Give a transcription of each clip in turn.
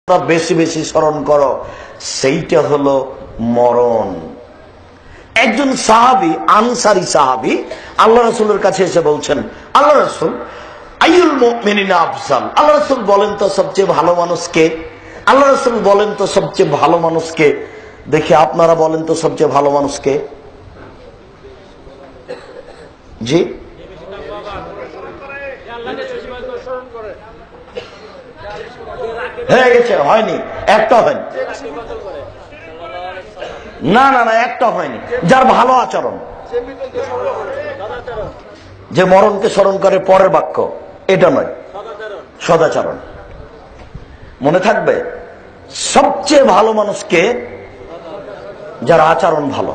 বেশি বেশি স্মরণ করো, সেইটা হলো মরণ। একজন সাহাবী, আনসারী সাহাবী, আল্লাহ রাসূলের কাছে এসে বলছেন, আল্লাহ রাসূল, আইয়ুল মুমিনিনা আফজাল, আল্লাহ রাসূল বলেন তো সবচেয়ে ভালো মানুষ কে? আল্লাহ রাসূল বলেন তো সবচেয়ে ভালো মানুষ কে? দেখি আপনারা বলেন তো সবচেয়ে ভালো মানুষ কে? জি, হয়ে গেছে, হয়নি, একটা হয়নি, না না না, একটা হয়নি। যার ভালো আচরণ, যে মরণকে স্মরণ করে, পরের বাক্য এটা নয়, সদাচরণ। মনে থাকবে, সবচেয়ে ভালো মানুষকে যার আচরণ ভালো।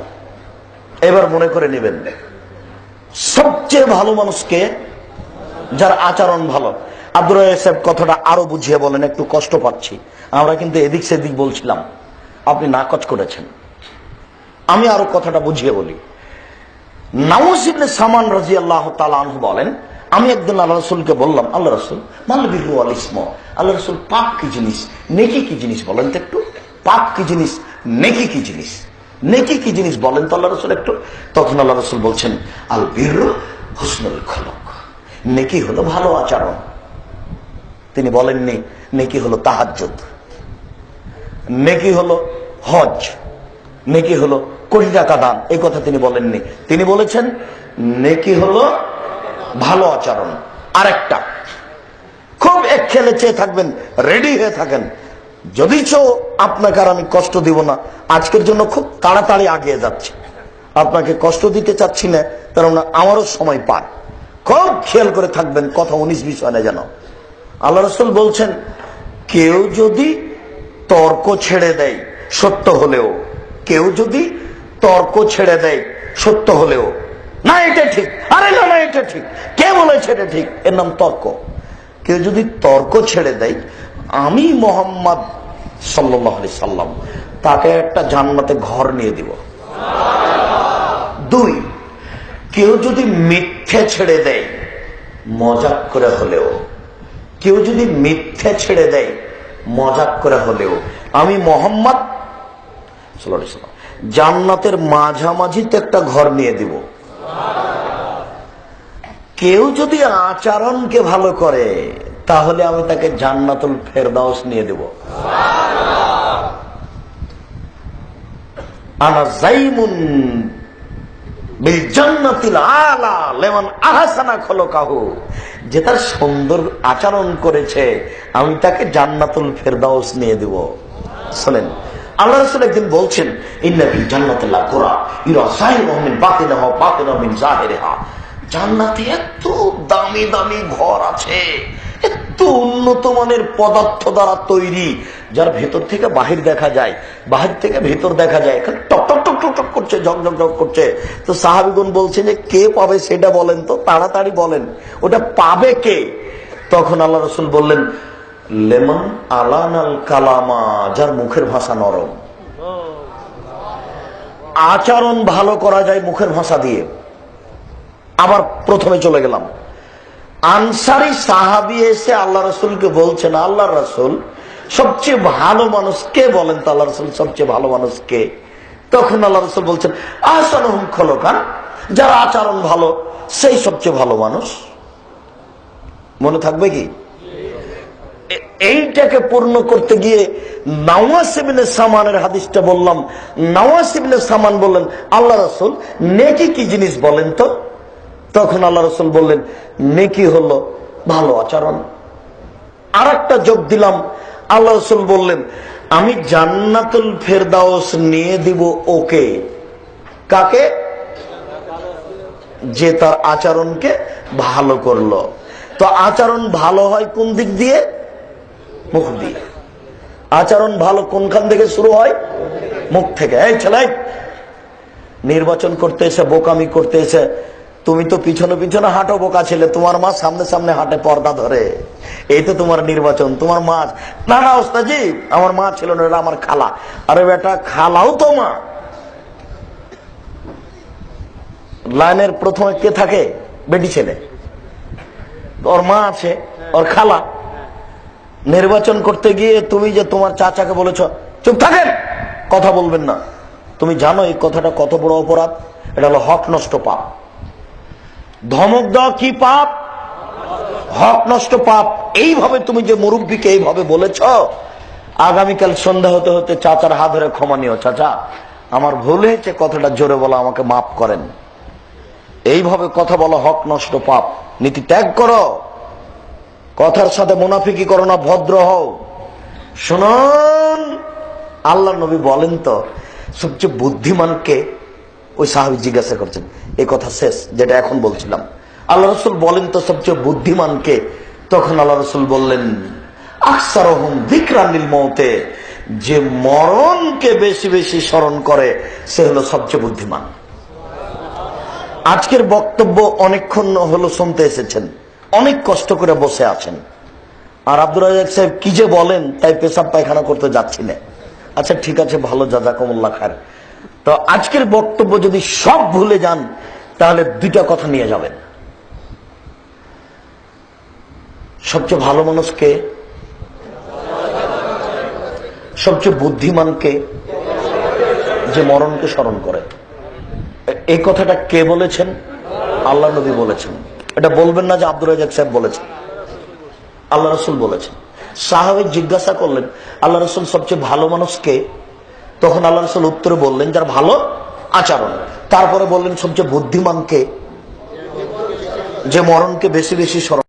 এবার মনে করে নেবেন, সবচেয়ে ভালো মানুষকে যার আচরণ ভালো। আব্দুর রাজ্জাক সাহেব কথাটা আরো বুঝিয়ে বলেন, একটু কষ্ট পাচ্ছি, আমরা কিন্তু এদিক সেদিক বলছিলাম, আপনি নাকচ করেছেন। আমি আরো কথাটা বুঝিয়ে বলি। নাওয়াস ইবনে সামান রাদিয়াল্লাহু তাআলা আনহু বলেন, আমি একদিন আল্লাহ রাসূলকে বললাম, আল্লাহ রাসূল, মাল বিরু ওয়াল ইসম, আল্লাহ রাসূল, পাপ কি জিনিস, নেকি কি জিনিস বলেন তো একটু। পাপ কি জিনিস, নেকি কি জিনিস, নেকি কি জিনিস বলেন তো আল্লাহ রাসূল একটু। তখন আল্লাহ রাসূল বলছেন, আল বিরু হুসনুল খুলুক, নেকি হলো ভালো আচরণ। তিনি বলেননি নেকি হলো তাহাজ্জুদ, নেকি হলো হজ, নেকি হলো কোটি টাকা দান, এই কথা তিনি বলেননি। তিনি বলেছেন নেকি হলো ভালো আচরণ। আরেকটা খুব এক খেলে চেয়ে থাকবেন, রেডি হয়ে থাকেন, যদি আপনাকে আর আমি কষ্ট দিব না, আজকের জন্য খুব তাড়াতাড়ি আগিয়ে যাচ্ছি, আপনাকে কষ্ট দিতে চাচ্ছি না, কারণ আমারও সময় পার। খুব খেয়াল করে থাকবেন, কথা 19-20 হয় না যেন। আল্লাহ রাসূল বলছেন, কেউ যদি তর্ক ছেড়ে দেয় সত্য হলেও, কেউ যদি তর্ক ছেড়ে দেয় সত্য হলেও, না এটা ঠিক, আরে না না এটা ঠিক, কে বলেছে এটা ঠিক, এর নাম তর্ক। কেউ যদি তর্ক ছেড়ে দেয়, আমি মুহাম্মদ সাল্লাল্লাহু আলাইহি সাল্লাম তাকে একটা জান্নাতে ঘর নিয়ে দিব। 2, কেউ যদি মিথ্যে ছেড়ে দেয় মজাক করে হলেও, কেউ যদি মিথ্যে ছেড়ে দেয় মজাক করে হলেও, আমি মুহাম্মদ সাল্লাল্লাহু আলাইহি সাল্লাম জান্নাতের মাঝামাঝিতে একটা ঘর নিয়ে দিব। কেউ যদি আচরণকে ভালো করে, তাহলে আমি তাকে জান্নাতুল ফেরদাউস নিয়ে দেব। আনা যাইমুন বিল জান্নাতিল আলা লিমান আহসানা খুলুকাহু, যে তার সুন্দর আচরণ করেছে, আমি তাকে জান্নাতুল ফেরদাউস নিয়ে দেব। শুনেন, আল্লাহ রাসূল একদিন বলছেন, ইন্না ফিল জান্নাতি লাকুরা ইরা যাহিরুহু মিন বাতিনিহা ওয়া বাতিনুহু মিন যাহিরিহা, জান্নাতে এত দামি দামি ঘর আছে, এত উন্নত মানের পদার্থ দ্বারা তৈরি, যার ভেতর থেকে বাহির দেখা যায়, বাহির থেকে ভেতর দেখা যায়, টক টক টক টক টক করছে, ঝকঝক ঝক করছে। তো সাহাবীগণ বলছেন যে কে পাবে সেটা বলেন তো, তাড়াতাড়ি বলেন, ওটা পাবে কে? তখন আল্লাহ রাসূল বললেন, লেমন আলানাল কালামা, যার মুখের ভাষা নরম। আচরণ ভালো করা যায় মুখের ভাষা দিয়ে। আবার প্রথমে চলে গেলাম, আনসারী সাহাবী এসে আল্লাহ রাসূলকে বলছেন, আল্লাহ রাসূল, সবচেয়ে ভালো মানুষ কে বলেন তো আল্লাহ রাসূল, সবচেয়ে ভালো মানুষ কে? তখন আল্লাহ রাসূল বলছেন, আহসানুহুম খুলুকান, যার আচরণ ভালো সেই সবচেয়ে ভালো মানুষ। মনে থাকবে কি? এইটাকে পূর্ণ করতে গিয়ে নাওয়াস ইবনে সামানের হাদিসটা বললাম। নাওয়াস ইবনে সামান বললেন, আল্লাহ রাসূল, নেকি কি জিনিস বলেন তো? তখন আল্লাহ রাসূল বললেন, নেকি হলো ভালো আচরণ। আর একটা যোগ দিলাম, আল্লাহ রাসূল বললেন, আমি জান্নাতুল ফেরদাউস নিয়ে দিব ওকে। কাকে? যে তার আচরণকে ভালো করলো। তো আচরণ ভালো হয় কোন দিক দিয়ে? মুখ দিয়ে। আচরণ ভালো কোনখান থেকে শুরু হয়? মুখ থেকে। এই ছেলে, নির্বাচন করতে এসে বোকামি করতে এসে তুমি তো পিছনে পিছনে হাঁটো, বোকা ছেলে, তোমার মা সামনে সামনে হাঁটে পর্দা ধরে, এই তো তোমার নির্বাচন, তোমার মা। না না ওস্তাদজি, আমার মা ছিল না, আমার খালা। আরে বেটা, খালাও তো মা। লাইনের প্রথমে কে থাকে? বেটি ছেলে, ওর মা আছে, ওর খালা। নির্বাচন করতে গিয়ে তুমি যে তোমার চাচাকে বলেছ চুপ থাকেন, কথা বলবেন না, তুমি জানো এই কথাটা কত বড় অপরাধ? এটা হলো হক নষ্ট পাপ। ধমক দেওয়া কি পাপ? হক নষ্ট পাপ। এইভাবে তুমি যে মুরব্বীকে এইভাবে বলেছ, আগামীকাল সন্ধ্যা হতে হতে চাচার হাত ধরে ক্ষমা নিও, চাচা আমার ভুল হয়েছে, কথাটা জোরে বলা, আমাকে মাফ করেন। এইভাবে কথা বলা হক নষ্ট পাপ। নীতি ত্যাগ করো, কথার সাথে মুনাফিকি করো না, ভদ্র হও। শুনুন, আল্লাহ নবী বলেন তো সবচেয়ে বুদ্ধিমানকে, ওই সাহাবী জিজ্ঞাসা করছেন, এই কথা শেষ যেটা এখন বলছিলাম, আল্লাহ রসুল বলেন তো সবচেয়ে বুদ্ধিমানকে? তখন আল্লাহ রসুল বললেন আকসারহুম যিকরান লিল মউতে, যে মরণকে বেশি বেশি স্মরণ করে সে হলো সবচেয়ে বুদ্ধিমান। আজকের বক্তব্য অনেকক্ষণ হলো শুনতে এসেছেন, অনেক কষ্ট করে বসে আছেন, আর আব্দুর রাজ্জাক সাহেব কি যে বলেন তাই পেশাব পায়খানা করতে যাচ্ছি না। আচ্ছা ঠিক আছে, ভালো, জাযাকুমুল্লাহ খায়ের। তো আজকের বক্তব্য যদি সব ভুলে যান তাহলে দুইটা কথা নিয়ে যাবেন। সবচেয়ে ভালো মানুষকে, সবচেয়ে বুদ্ধিমানকে, যে মরণকে স্মরণ করে। এই কথাটা কে বলেছেন? আল্লাহ নবী বলেছেন। এটা বলবেন না যে আব্দুর রাজ্জাক সাহেব বলেছেন, আল্লাহ রসুল বলেছেন। সাহাবী জিজ্ঞাসা করলেন আল্লাহ রসুল সবচেয়ে ভালো মানুষকে? তখন আল্লাহ রসুল উত্তরে বললেন যার ভালো আচরণ। তারপরে বললেন সবচেয়ে বুদ্ধিমানকে, যে মরণকে বেশি বেশি স্মরণ